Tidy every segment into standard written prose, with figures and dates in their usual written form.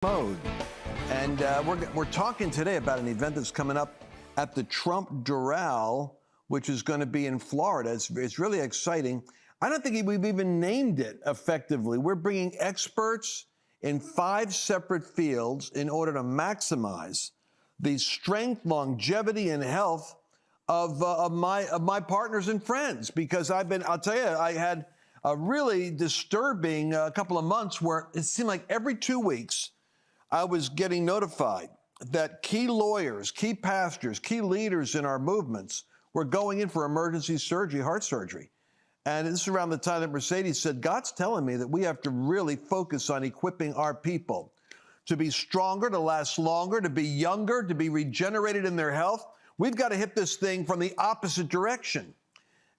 Mode. And we're talking today about an event that's coming up at the Trump Doral, which is going to be in Florida. It's really exciting. I don't think we've even named it effectively. We're bringing experts in 5 separate fields in order to maximize the strength, longevity, and health of my partners and friends. Because I'll tell you, I had a really disturbing couple of months where it seemed like every 2 weeks, I was getting notified that key lawyers, key pastors, key leaders in our movements were going in for emergency surgery, heart surgery. And this is around the time that Mercedes said, God's telling me that we have to really focus on equipping our people to be stronger, to last longer, to be younger, to be regenerated in their health. We've got to hit this thing from the opposite direction.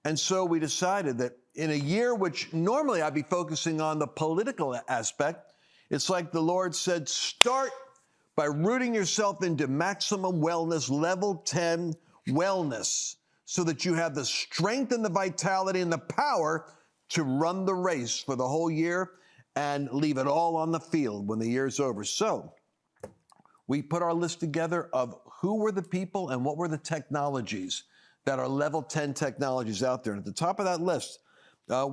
And so we decided that in a year which normally I'd be focusing on the political aspect, it's like the Lord said, start by rooting yourself into maximum wellness, level 10 wellness, so that you have the strength and the vitality and the power to run the race for the whole year and leave it all on the field when the year's over. So we put our list together of who were the people and what were the technologies that are level 10 technologies out there. And at the top of that list,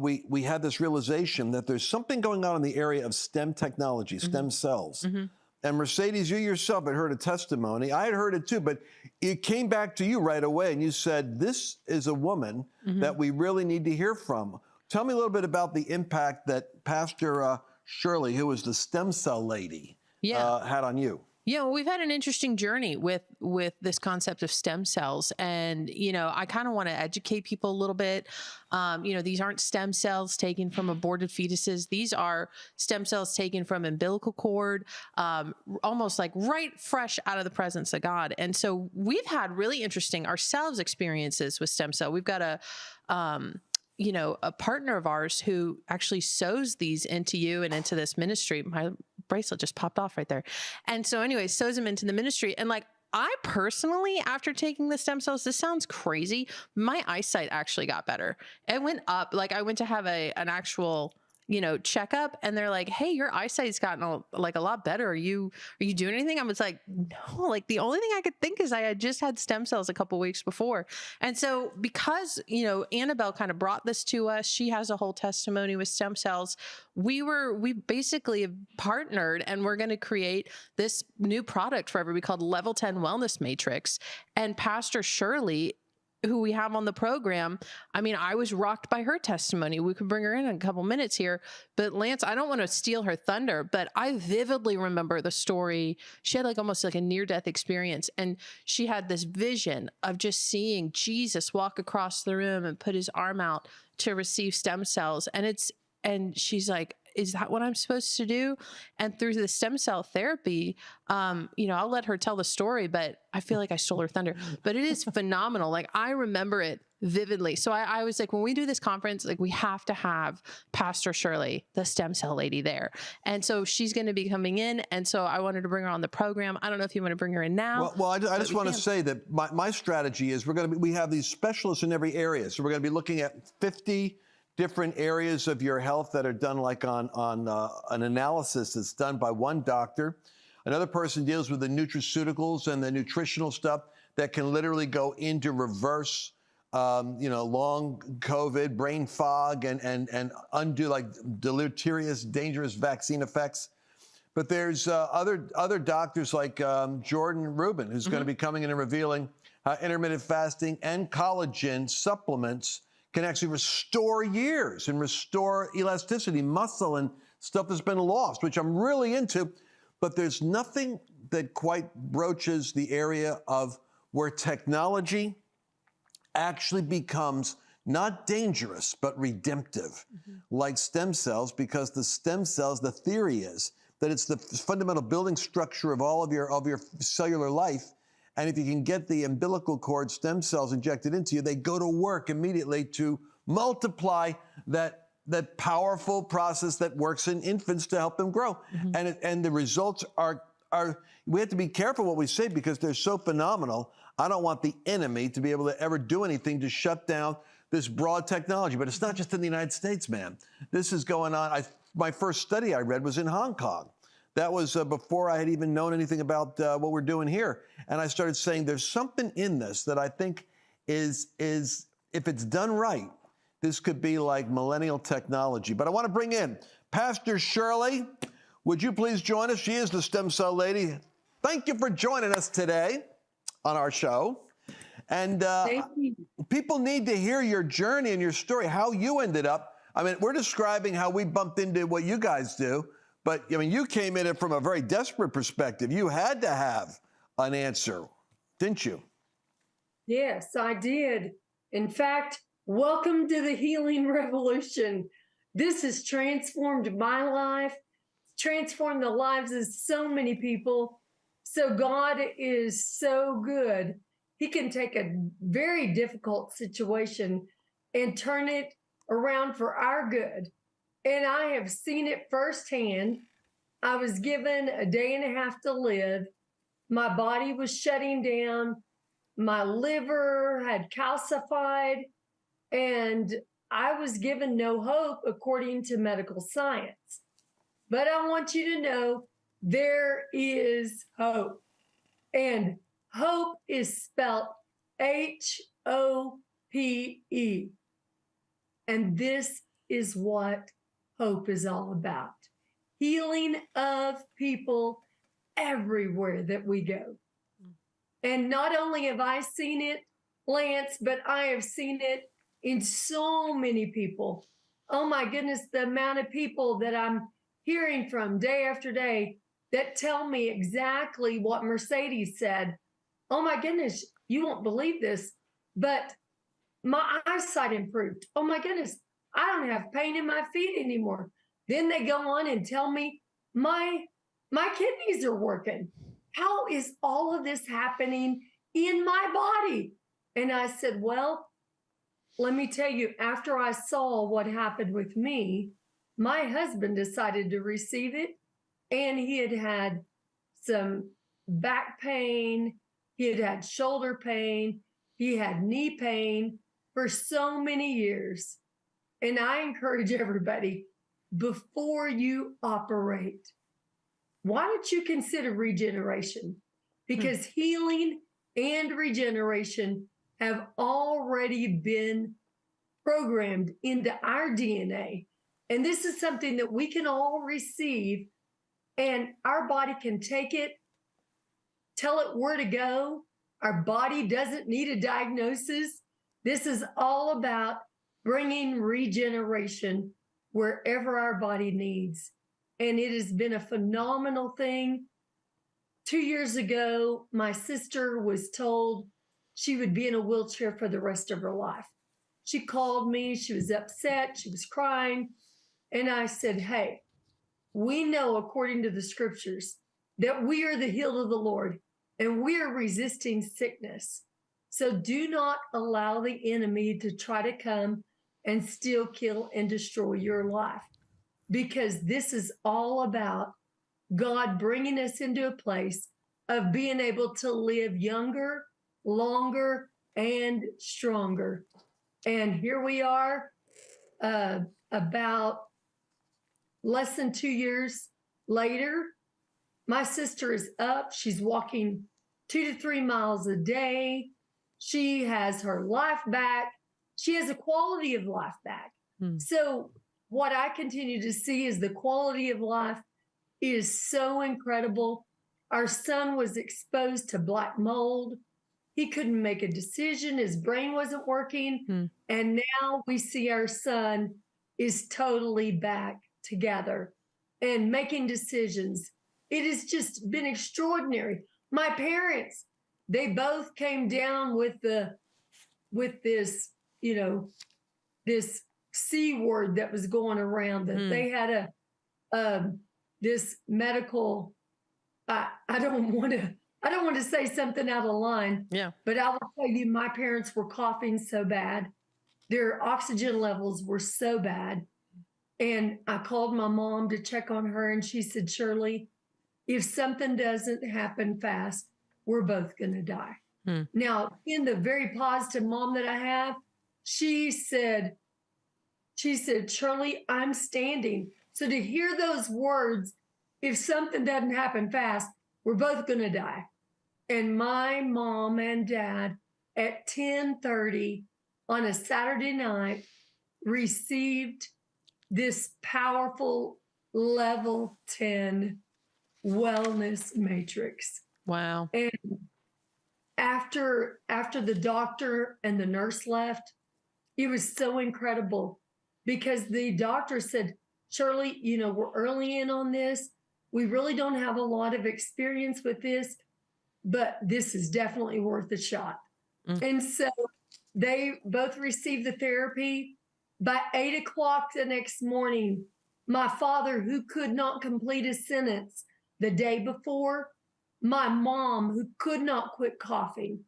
we had this realization that there's something going on in the area of STEM technology, stem cells. And Mercedes, you yourself had heard a testimony. I had heard it too, but it came back to you right away, and you said, this is a woman that we really need to hear from. Tell me a little bit about the impact that Pastor Shirley, who was the stem cell lady, had on you. Yeah, well, we've had an interesting journey with this concept of stem cells. And, I kind of want to educate people a little bit. These aren't stem cells taken from aborted fetuses. These are stem cells taken from umbilical cord, almost like right fresh out of the presence of God. And so we've had really interesting ourselves experiences with stem cell. We've got a partner of ours who actually sews these into you and into this ministry. My bracelet just popped off right there. And so anyway, sews them into the ministry. And I personally, after taking the stem cells, this sounds crazy, my eyesight actually got better. It went up. I went to have an actual checkup, and they're like, hey, your eyesight's gotten a lot better. Are you doing anything? I was like, no, the only thing I could think is I had just had stem cells a couple weeks before. And so because, Annabelle kind of brought this to us, she has a whole testimony with stem cells. We basically have partnered, and we're going to create this new product for everybody called Level 10 Wellness Matrix. And Pastor Shirley, who we have on the program, I was rocked by her testimony. We could bring her in a couple minutes here, but Lance, I don't want to steal her thunder, but I vividly remember the story. She had almost a near-death experience, and she had this vision of just seeing Jesus walk across the room and put his arm out to receive stem cells. And she's like, is that what I'm supposed to do? And through the stem cell therapy, I'll let her tell the story, but I feel like I stole her thunder, but it is phenomenal. I remember it vividly. So I was like, when we do this conference, we have to have Pastor Shirley, the stem cell lady, there. And so she's going to be coming in. And so I wanted to bring her on the program. I don't know if you want to bring her in now. Well, I just want to say that my strategy is we have these specialists in every area. So we're going to be looking at 50 different areas of your health that are done on an analysis that's done by one doctor. Another person deals with the nutraceuticals and the nutritional stuff that can literally go into reverse, long COVID, brain fog, and undo deleterious, dangerous vaccine effects. But there's other doctors like Jordan Rubin, who's going to be coming in and revealing how intermittent fasting and collagen supplements can actually restore years and restore elasticity, muscle, and stuff that's been lost, which I'm really into. But there's nothing that quite broaches the area of where technology actually becomes not dangerous, but redemptive, like stem cells, because the stem cells, the theory is that it's the fundamental building structure of all of your cellular life. And if you can get the umbilical cord stem cells injected into you, they go to work immediately to multiply that powerful process that works in infants to help them grow. And the results are, we have to be careful what we say because they're so phenomenal. I don't want the enemy to be able to ever do anything to shut down this broad technology. But it's not just in the United States, man. This is going on. My first study I read was in Hong Kong. That was before I had even known anything about what we're doing here. And I started saying there's something in this that I think is if it's done right, this could be like millennial technology. But I want to bring in Pastor Shirley. Would you please join us? She is the stem cell lady. Thank you for joining us today on our show. And people need to hear your journey and your story, how you ended up. I mean, we're describing how we bumped into what you guys do, but I mean, you came in it from a very desperate perspective. You had to have an answer, didn't you? Yes, I did. In fact, welcome to the healing revolution. This has transformed my life, transformed the lives of so many people. So God is so good. He can take a very difficult situation and turn it around for our good. And I have seen it firsthand. I was given a day and a half to live. My body was shutting down. My liver had calcified, and I was given no hope according to medical science. But I want you to know there is hope. And hope is spelled H-O-P-E. And this is what hope is all about. Healing of people everywhere that we go. And not only have I seen it, Lance, but I have seen it in so many people. Oh my goodness, the amount of people that I'm hearing from day after day that tell me exactly what Mercedes said. Oh my goodness, you won't believe this, but my eyesight improved. Oh my goodness, I don't have pain in my feet anymore. Then they go on and tell me my kidneys are working. How is all of this happening in my body? And I said, well, let me tell you, after I saw what happened with me, my husband decided to receive it. And he had had some back pain. He had had shoulder pain. He had knee pain for so many years. And I encourage everybody, before you operate, why don't you consider regeneration? Because healing and regeneration have already been programmed into our DNA. And this is something that we can all receive, and our body can take it, tell it where to go. Our body doesn't need a diagnosis. This is all about bringing regeneration wherever our body needs. And it has been a phenomenal thing. 2 years ago, my sister was told she would be in a wheelchair for the rest of her life. She called me, she was upset, she was crying. And I said, hey, we know according to the scriptures that we are the healed of the Lord and we are resisting sickness. So do not allow the enemy to try to come and steal, kill, and destroy your life, because this is all about God bringing us into a place of being able to live younger, longer, and stronger. And here we are, about less than 2 years later. My sister is up. She's walking 2 to 3 miles a day. She has her life back. She has a quality of life back. So what I continue to see is the quality of life is so incredible. Our son was exposed to black mold. He couldn't make a decision. His brain wasn't working. And now we see our son is totally back together and making decisions. It has just been extraordinary. My parents, they both came down with this, this C word that was going around, that they had this medical, I don't want to say something out of line. Yeah. But I will tell you, my parents were coughing so bad. Their oxygen levels were so bad. And I called my mom to check on her, and she said, Shirley, if something doesn't happen fast, we're both going to die. Now, in the very positive mom that I have, she said, Shirley, I'm standing. So to hear those words if something doesn't happen fast, we're both going to die. And my mom and dad at 10:30 on a Saturday night received this powerful level 10 wellness matrix. Wow. And after the doctor and the nurse left, it was so incredible because the doctor said, Shirley, you know, we're early in on this. We really don't have a lot of experience with this, but this is definitely worth a shot. And so they both received the therapy. By 8 o'clock the next morning, my father, who could not complete a sentence the day before, my mom, who could not quit coughing,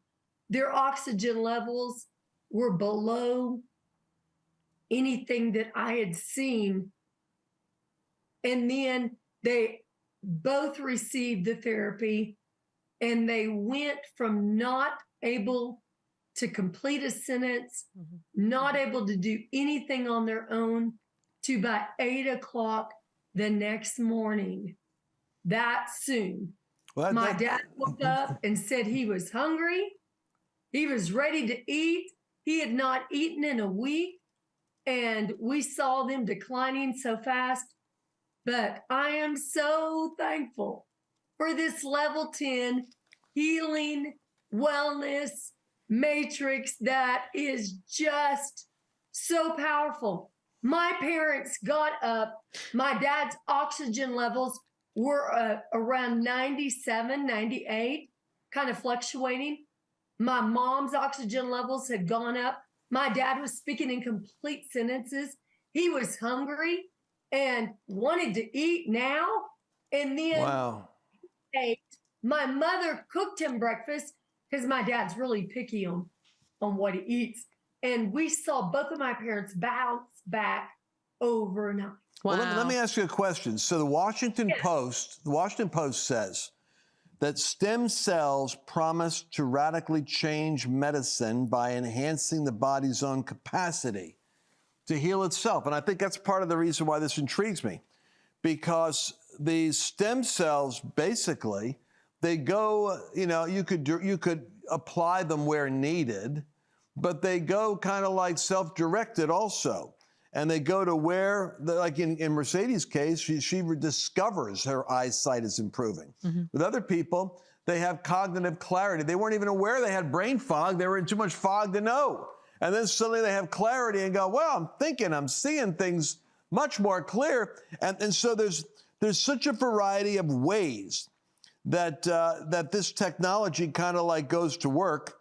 their oxygen levels were below anything that I had seen. And then they both received the therapy, and they went from not able to complete a sentence, not able to do anything on their own, to by 8 o'clock the next morning, that soon. Well, My dad woke up and said he was hungry. He was ready to eat. He had not eaten in a week, and we saw them declining so fast. But I am so thankful for this level 10 healing wellness matrix that is just so powerful. My parents got up. My dad's oxygen levels were around 97, 98, kind of fluctuating. My mom's oxygen levels had gone up. My dad was speaking in complete sentences. He was hungry and wanted to eat now. And then wow. ate. My mother cooked him breakfast because my dad's really picky on what he eats. And we saw both of my parents bounce back overnight. Wow. Well, let me ask you a question. So the Washington Post says that stem cells promise to radically change medicine by enhancing the body's own capacity to heal itself. And I think that's part of the reason why this intrigues me, because these stem cells, basically, they go, you know, you could apply them where needed, but they go kind of like self-directed also. And they go to where, like in Mercedes' case, she discovers her eyesight is improving. With other people, they have cognitive clarity. They weren't even aware they had brain fog. They were in too much fog to know. And then suddenly they have clarity and go, well, I'm seeing things much more clear. And so there's such a variety of ways that this technology kind of like goes to work.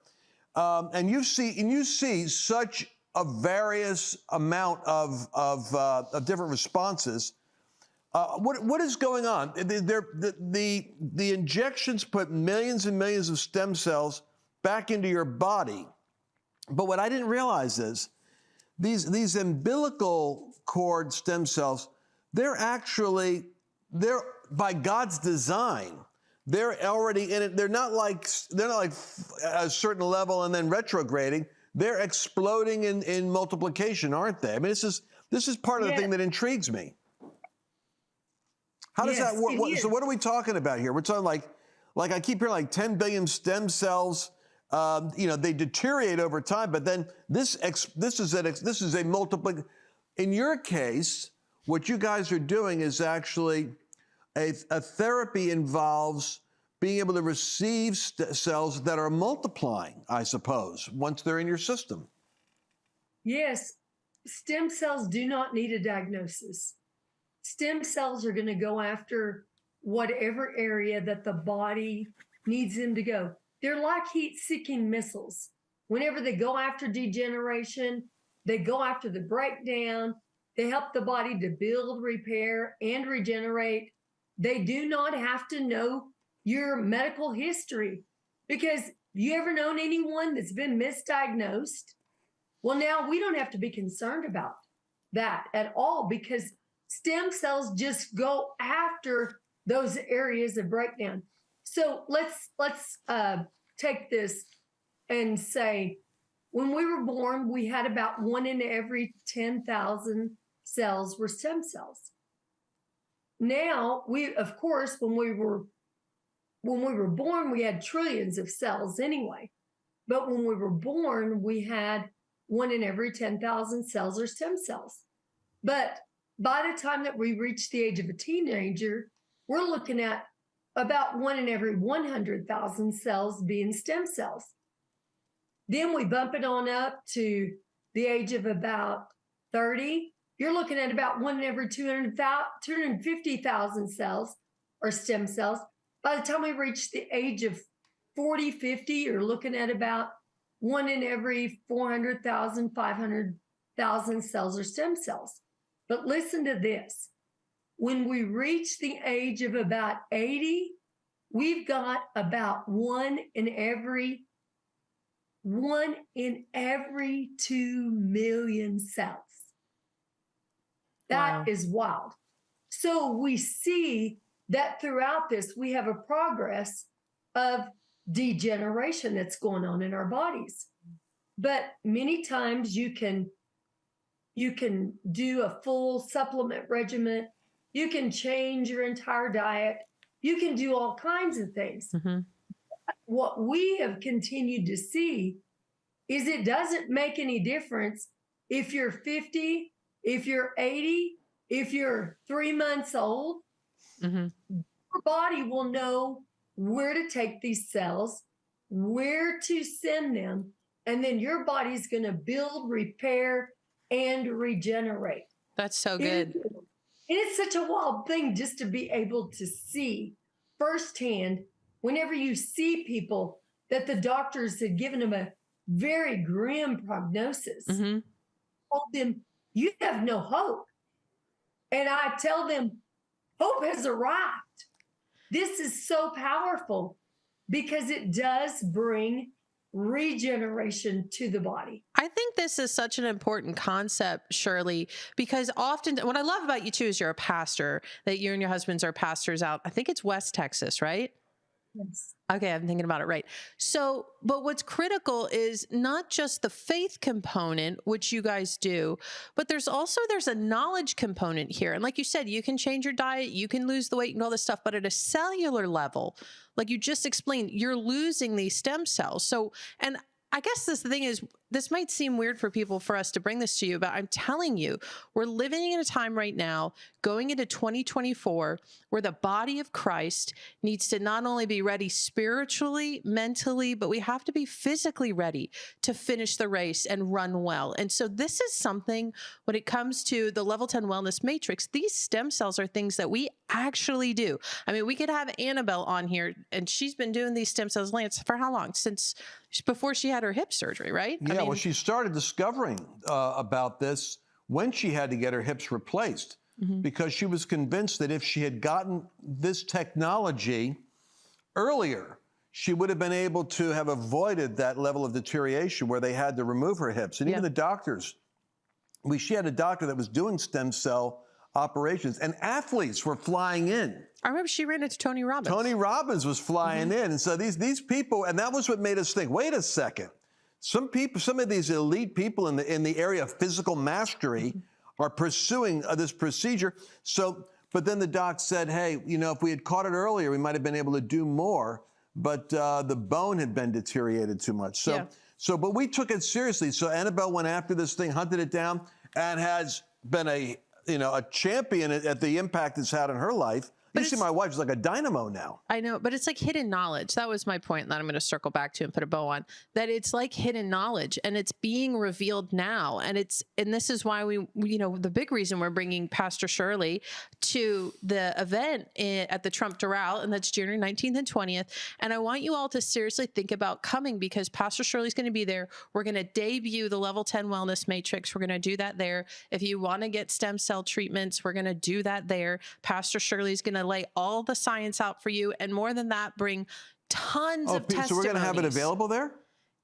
And you see such a various amount of different responses. What is going on? The injections put millions and millions of stem cells back into your body. But what I didn't realize is these umbilical cord stem cells, they're by God's design. They're already in it. They're not like a certain level and then retrograding. They're exploding in multiplication, aren't they? I mean, this is part of the thing that intrigues me. How does that work? So what are we talking about here? We're talking like I keep hearing like 10 billion stem cells. They deteriorate over time, but then this is a multiple. In your case, what you guys are doing is actually a therapy involves being able to receive cells that are multiplying, I suppose, once they're in your system. Yes, stem cells do not need a diagnosis. Stem cells are going to go after whatever area that the body needs them to go. They're like heat-seeking missiles. Whenever they go after degeneration, they go after the breakdown. They help the body to build, repair, and regenerate. They do not have to know your medical history, because you ever known anyone that's been misdiagnosed? Well, now we don't have to be concerned about that at all, because stem cells just go after those areas of breakdown. So let's take this and say, when we were born, we had about 1 in every 10,000 cells were stem cells. now of course, when we were born, we had trillions of cells anyway. But when we were born, we had 1 in every 10,000 cells are stem cells. But by the time that we reach the age of a teenager, we're looking at about 1 in every 100,000 cells being stem cells. Then we bump it on up to the age of about 30. You're looking at about 1 in every 250,000 cells are stem cells. By the time we reach the age of 40, 50, you're looking at about 1 in every 400,000, 500,000 cells are stem cells. But listen to this. When we reach the age of about 80, we've got about 1 in every 2 million cells. That is wild. So we see that throughout this, we have a progress of degeneration that's going on in our bodies. But many times you can do a full supplement regimen. You can change your entire diet. You can do all kinds of things. Mm-hmm. What we have continued to see is it doesn't make any difference if you're 50, if you're 80, if you're 3 months old. Mm-hmm. Your body will know where to take these cells, where to send them, and then your body's going to build, repair, and regenerate. That's so good. It's such a wild thing just to be able to see firsthand whenever you see people that the doctors had given them a very grim prognosis. Mm-hmm. Told them, you have no hope. And I tell them, hope has arrived. This is so powerful because it does bring regeneration to the body. I think this is such an important concept, Shirley, because often what I love about you too is you're a pastor, that you and your husbands are pastors out. I think it's West Texas, right? Yes. Okay, I'm thinking about it right. So, but what's critical is not just the faith component, which you guys do, but there's a knowledge component here. And like you said, you can change your diet, you can lose the weight and all this stuff, but at a cellular level, like you just explained, you're losing these stem cells. So, and I guess the thing is, this might seem weird for people for us to bring this to you, but I'm telling you, we're living in a time right now, going into 2024, where the body of Christ needs to not only be ready spiritually, mentally, but we have to be physically ready to finish the race and run well. And so this is something, when it comes to the Level 10 Wellness Matrix, these stem cells are things that we actually do. I mean, we could have Annabelle on here, and she's been doing these stem cells, Lance, for how long? Since before she had her hip surgery, right? Yeah, well, she started discovering about this when she had to get her hips replaced, because she was convinced that if she had gotten this technology earlier, she would have been able to have avoided that level of deterioration where they had to remove her hips. And even the doctors, she had a doctor that was doing stem cell operations, and athletes were flying in. I remember she ran into Tony Robbins. Tony Robbins was flying in. And so these people, and that was what made us think, wait a second. Some of these elite people in the area of physical mastery are pursuing this procedure. So, but then the doc said, hey, if we had caught it earlier, we might have been able to do more, but the bone had been deteriorated too much. But we took it seriously. So Annabelle went after this thing, hunted it down, and has been a champion at the impact it's had on her life. You see, my wife's like a dynamo now. I know, but it's like hidden knowledge. That was my point that I'm going to circle back to and put a bow on. That it's like hidden knowledge, and it's being revealed now. And this is why the big reason we're bringing Pastor Shirley to the event at the Trump Doral, and that's January 19th and 20th. And I want you all to seriously think about coming, because Pastor Shirley's going to be there. We're going to debut the Level 10 Wellness Matrix. We're going to do that there. If you want to get stem cell treatments, we're going to do that there. Pastor Shirley's going to lay all the science out for you, and more than that, bring tons of testimonies. So we're going to have it available there?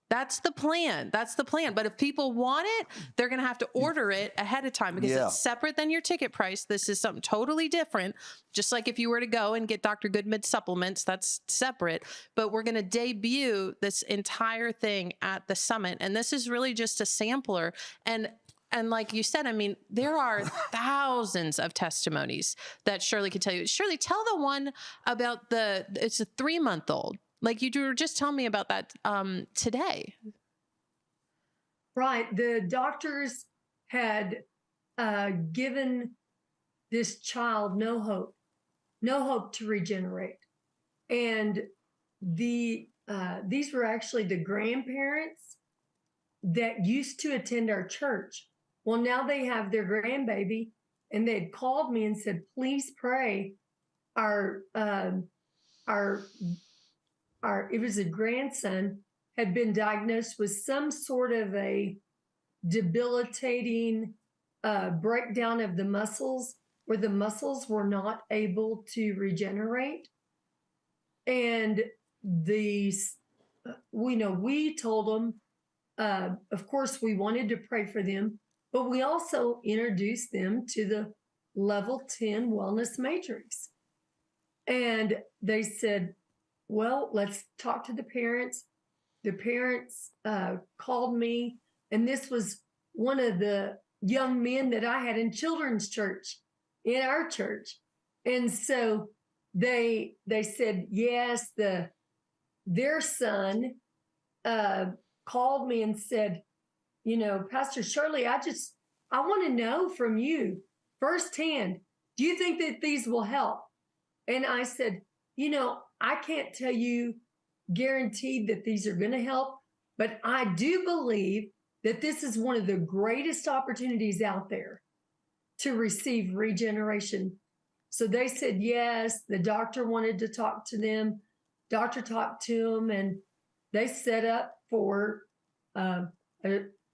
That's the plan. That's the plan. But if people want it, they're going to have to order it ahead of time, because it's separate than your ticket price. This is something totally different. Just like if you were to go and get Dr. Goodman supplements, that's separate. But we're going to debut this entire thing at the summit. And this is really just a sampler. And And like you said, I mean, there are thousands of testimonies that Shirley could tell you. Shirley, tell the one about it's a 3-month-old. Like you were just telling me about that today. Right. The doctors had given this child no hope to regenerate. And these were actually the grandparents that used to attend our church. Well, now they have their grandbaby, and they had called me and said, please pray. It was a grandson had been diagnosed with some sort of a debilitating breakdown of the muscles, where the muscles were not able to regenerate. And we told them, of course, we wanted to pray for them, but we also introduced them to the level 10 wellness matrix. And they said, well, let's talk to the parents. The parents called me, and this was one of the young men that I had in children's church, in our church. And so they said, yes, their son called me and said, Pastor Shirley, I want to know from you firsthand, do you think that these will help? And I said, I can't tell you guaranteed that these are going to help, but I do believe that this is one of the greatest opportunities out there to receive regeneration. So they said yes. The doctor wanted to talk to them. Doctor talked to them, and they set up for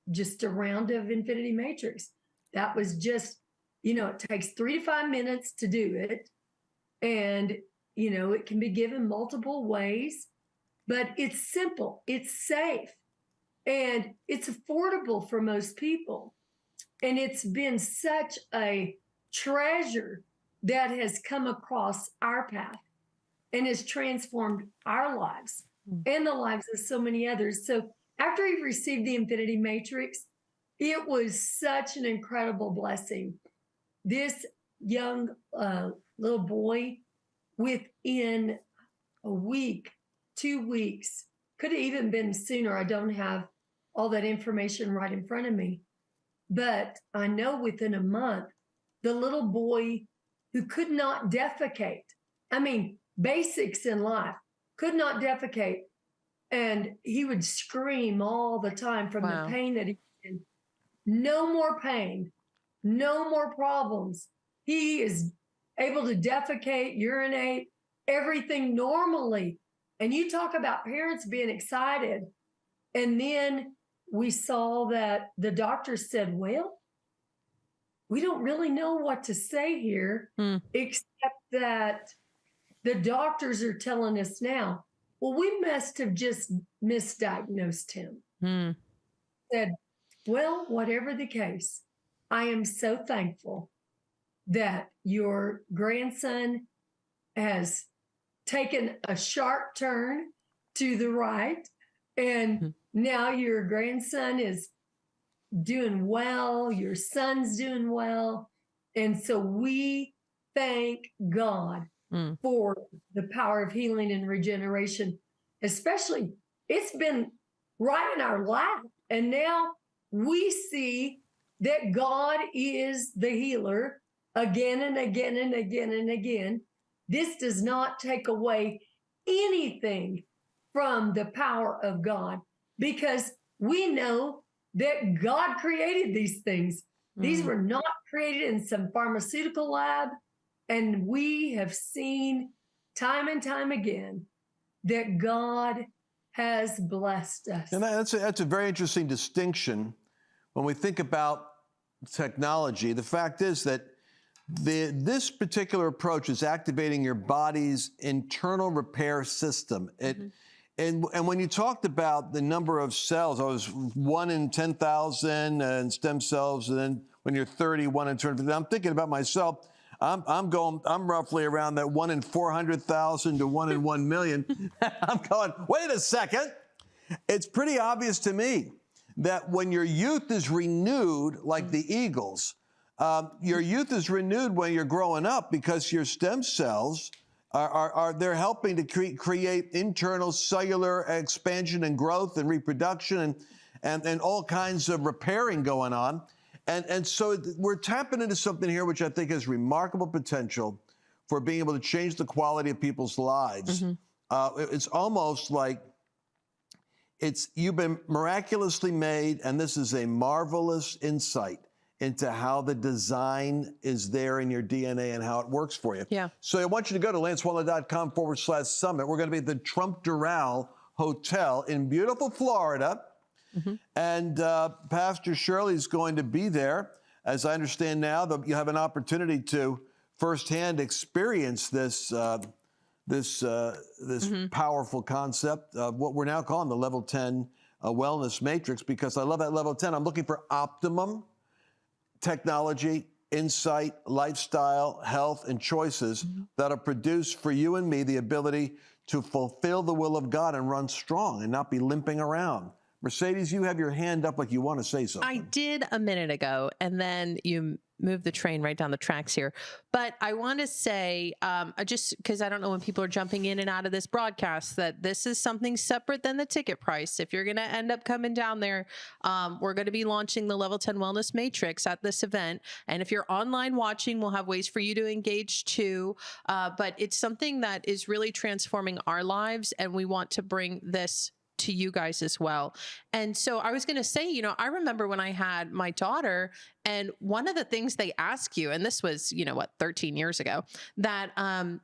just a round of Infinity Matrix. That was just, it takes 3 to 5 minutes to do it. And, it can be given multiple ways, but it's simple, it's safe, and it's affordable for most people. And it's been such a treasure that has come across our path and has transformed our lives and the lives of so many others. So after he received the Infinity Matrix, it was such an incredible blessing. This young little boy, within a week, 2 weeks, could have even been sooner. I don't have all that information right in front of me. But I know within a month, the little boy who could not defecate, basics in life, could not defecate. And he would scream all the time from the pain that he was in. No more pain, no more problems. He is able to defecate, urinate, everything normally. And you talk about parents being excited. And then we saw that the doctor said, well, we don't really know what to say here, except that the doctors are telling us now, well, we must have just misdiagnosed him. Said, well, whatever the case, I am so thankful that your grandson has taken a sharp turn to the right, and now your grandson is doing well, your son's doing well. And so we thank God for the power of healing and regeneration, especially it's been right in our lap. And now we see that God is the healer again and again and again and again. This does not take away anything from the power of God, because we know that God created these things. These were not created in some pharmaceutical lab. And we have seen time and time again that God has blessed us. And that's a very interesting distinction when we think about technology. The fact is that this particular approach is activating your body's internal repair system. And when you talked about the number of cells, I was 1 in 10,000 and stem cells, and then when you're 30, 1 in 250. I'm thinking about myself. I'm roughly around that 1 in 400,000 to 1 in 1 million. I'm going, wait a second. It's pretty obvious to me that when your youth is renewed, like the eagles, your youth is renewed when you're growing up because your stem cells they're helping to create internal cellular expansion and growth and reproduction and all kinds of repairing going on. And so we're tapping into something here which I think has remarkable potential for being able to change the quality of people's lives. It's almost like you've been miraculously made, and this is a marvelous insight into how the design is there in your DNA and how it works for you. Yeah. So I want you to go to lancewallnau.com/summit. We're going to be at the Trump Doral Hotel in beautiful Florida. And Pastor Shirley's going to be there. As I understand now, you have an opportunity to firsthand experience this powerful concept of what we're now calling the Level 10 Wellness Matrix, because I love that Level 10. I'm looking for optimum technology, insight, lifestyle, health, and choices that'll produce for you and me the ability to fulfill the will of God and run strong and not be limping around. Mercedes, you have your hand up like you want to say something. I did a minute ago, and then you moved the train right down the tracks here. But I want to say, just because I don't know when people are jumping in and out of this broadcast, that this is something separate than the ticket price. If you're going to end up coming down there, we're going to be launching the Level 10 Wellness Matrix at this event. And if you're online watching, we'll have ways for you to engage too. But it's something that is really transforming our lives, and we want to bring this to you guys as well. And so I was going to say, you know, I remember when I had my daughter, and one of the things they ask you, and this was, 13 years ago, that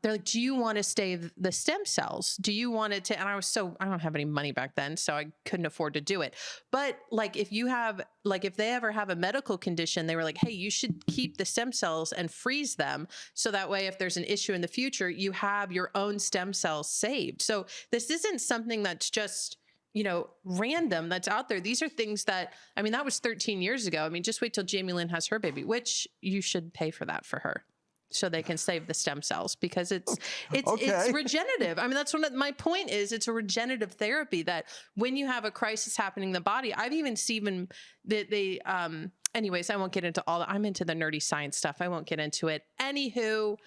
they're like, do you want to save the stem cells? Do you want it to, and I don't have any money back then, so I couldn't afford to do it. But if they ever have a medical condition, they were like, hey, you should keep the stem cells and freeze them. So that way, if there's an issue in the future, you have your own stem cells saved. So this isn't something that's just, random that's out there. These are things that, that was 13 years ago. Just wait till Jamie Lynn has her baby, which you should pay for that for her so they can save the stem cells, because it's regenerative. That's my point is, it's a regenerative therapy that when you have a crisis happening in the body, I've even seen anyways, I won't get into all that. I'm into the nerdy science stuff. I won't get into it. Anywho,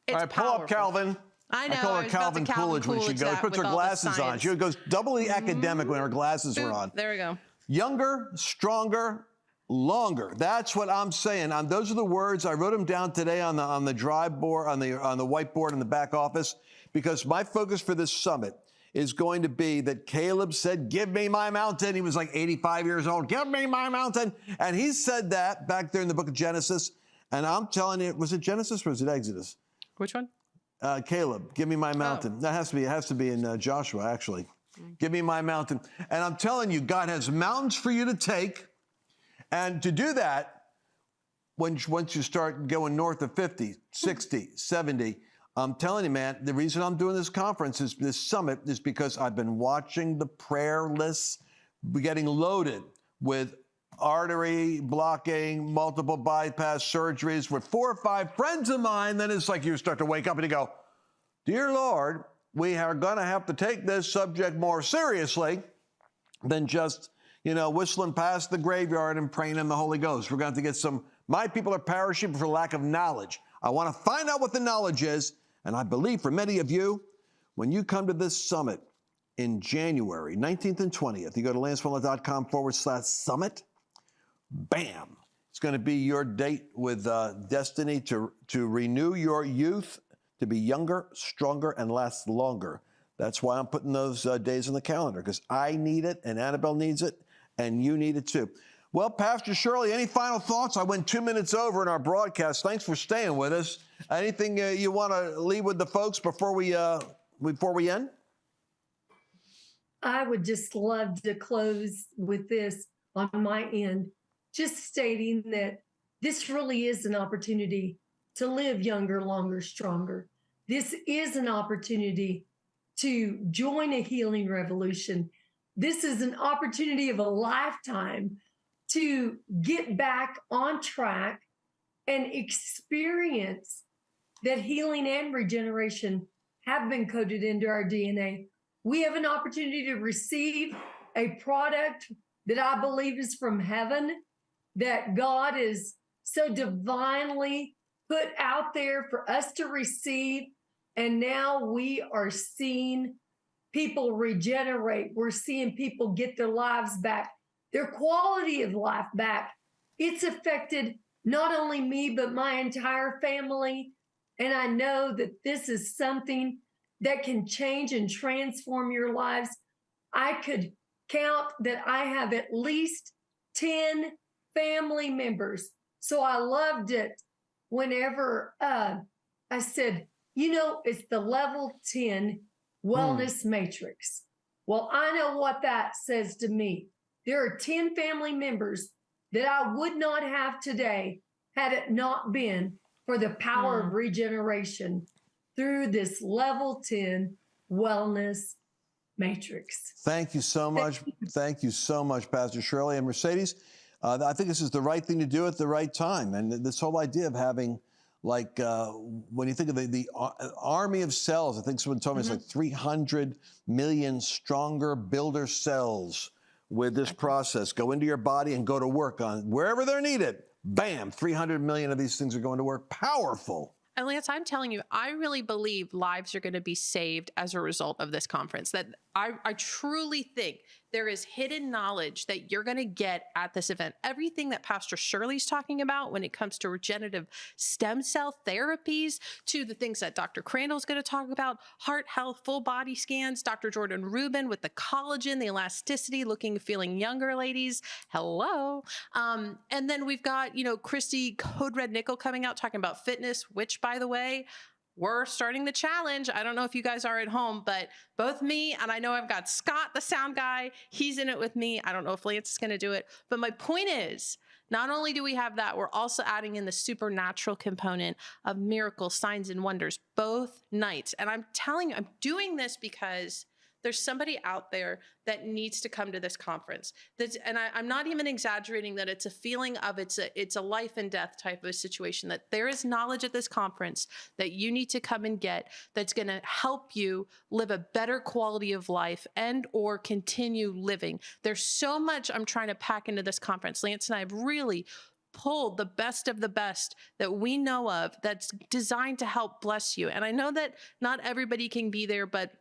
it's all right, pull up Calvin. I know. I call her Calvin Coolidge when she goes. Puts her glasses on. She goes doubly academic when her glasses are on. There we go. Younger, stronger, longer. That's what I'm saying. Those are the words. I wrote them down today on the drive board, on the whiteboard in the back office, because my focus for this summit is going to be that Caleb said, "Give me my mountain." He was like 85 years old. "Give me my mountain," and he said that back there in the book of Genesis. And I'm telling you, was it Genesis or was it Exodus? Which one? Caleb, give me my mountain. That has to be in Joshua, actually. Give me my mountain. And I'm telling you, God has mountains for you to take. And to do that, once you start going north of 50, 60, 70, I'm telling you, man, the reason I'm doing this conference, this summit, is because I've been watching the prayer lists getting loaded with artery blocking, multiple bypass surgeries with 4 or 5 friends of mine. Then it's like you start to wake up and you go, dear Lord, we are going to have to take this subject more seriously than just, whistling past the graveyard and praying in the Holy Ghost. We're going to have to get my people are perishing for lack of knowledge. I want to find out what the knowledge is. And I believe for many of you, when you come to this summit in January 19th and 20th, you go to lancewallnau.com/summit. Bam! It's going to be your date with destiny to renew your youth, to be younger, stronger, and last longer. That's why I'm putting those days in the calendar, because I need it, and Annabelle needs it, and you need it too. Well, Pastor Shirley, any final thoughts? I went 2 minutes over in our broadcast. Thanks for staying with us. Anything you want to leave with the folks before we end? I would just love to close with this on my end, just stating that this really is an opportunity to live younger, longer, stronger. This is an opportunity to join a healing revolution. This is an opportunity of a lifetime to get back on track and experience that healing and regeneration have been coded into our DNA. We have an opportunity to receive a product that I believe is from heaven, that God is so divinely put out there for us to receive. And now we are seeing people regenerate. We're seeing people get their lives back, their quality of life back. It's affected not only me, but my entire family. And I know that this is something that can change and transform your lives. I could count that I have at least 10 family members. So I loved it whenever I said, it's the level 10 wellness matrix. Well, I know what that says to me. There are 10 family members that I would not have today had it not been for the power of regeneration through this level 10 wellness matrix. Thank you so much. Thank you so much, Pastor Shirley. And Mercedes, I think this is the right thing to do at the right time. And this whole idea of having, like, when you think of the army of cells, I think someone told me it's like 300 million stronger builder cells with this process. Go into your body and go to work on wherever they're needed. Bam, 300 million of these things are going to work. Powerful. And Lance, I'm telling you, I really believe lives are going to be saved as a result of this conference. That I truly think there is hidden knowledge that you're going to get at this event. Everything that Pastor Shirley's talking about when it comes to regenerative stem cell therapies, to the things that Dr. Crandall's going to talk about, heart health, full body scans, Dr. Jordan Rubin with the collagen, the elasticity, feeling younger, ladies. Hello. And then we've got, Christy Code Red Nickel coming out talking about fitness, which, by the way, we're starting the challenge. I don't know if you guys are at home, but both me and I know I've got Scott, the sound guy. He's in it with me. I don't know if Lance is going to do it. But my point is, not only do we have that, we're also adding in the supernatural component of miracles, signs, and wonders both nights. And I'm telling you, I'm doing this because there's somebody out there that needs to come to this conference. I'm not even exaggerating that it's a feeling of it's a life and death type of a situation, that there is knowledge at this conference that you need to come and get that's going to help you live a better quality of life and or continue living. There's so much I'm trying to pack into this conference. Lance and I have really pulled the best of the best that we know of that's designed to help bless you. And I know that not everybody can be there, but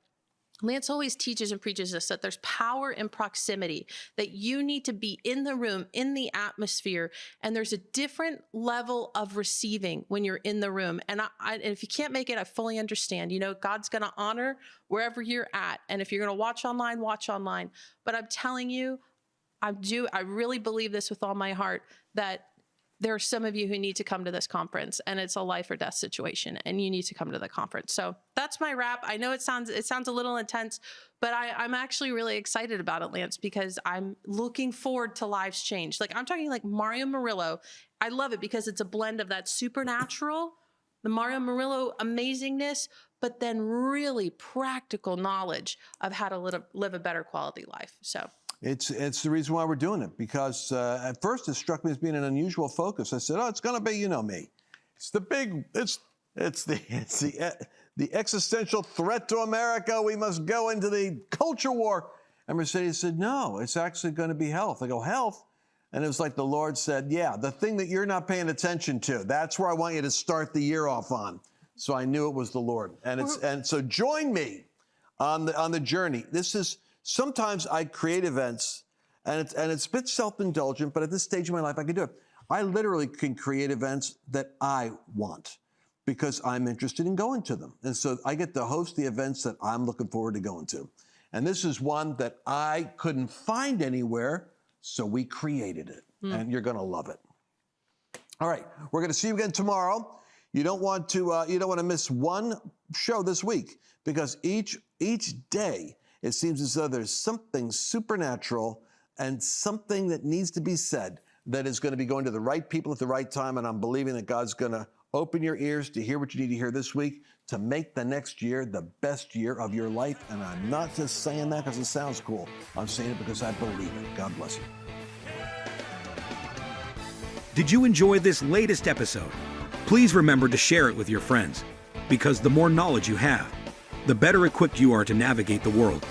Lance always teaches and preaches us that there's power in proximity, that you need to be in the room, in the atmosphere, and there's a different level of receiving when you're in the room. And if you can't make it, I fully understand. God's going to honor wherever you're at. And if you're going to watch online, watch online. But I'm telling you, I really believe this with all my heart, that there are some of you who need to come to this conference, and it's a life or death situation, and you need to come to the conference. So that's my wrap. I know it sounds a little intense, but I'm actually really excited about it, Lance, because I'm looking forward to lives change. Like, I'm talking like Mario Murillo. I love it because it's a blend of that supernatural, the Mario Murillo amazingness, but then really practical knowledge of how to live a better quality life. So it's the reason why we're doing it, because at first it struck me as being an unusual focus. I said, it's going to be, me. It's the existential threat to America. We must go into the culture war. And Mercedes said, no, it's actually going to be health. I go, health? And it was like the Lord said, yeah, the thing that you're not paying attention to, that's where I want you to start the year off on. So I knew it was the Lord. And so join me on the journey. Sometimes I create events, and it's a bit self-indulgent, but at this stage of my life, I can do it. I literally can create events that I want because I'm interested in going to them. And so I get to host the events that I'm looking forward to going to. And this is one that I couldn't find anywhere, so we created it. And you're going to love it. All right, we're going to see you again tomorrow. You don't want to miss one show this week, because each day it seems as though there's something supernatural and something that needs to be said that is going to be going to the right people at the right time. And I'm believing that God's going to open your ears to hear what you need to hear this week to make the next year the best year of your life. And I'm not just saying that because it sounds cool. I'm saying it because I believe it. God bless you. Did you enjoy this latest episode? Please remember to share it with your friends, because the more knowledge you have, the better equipped you are to navigate the world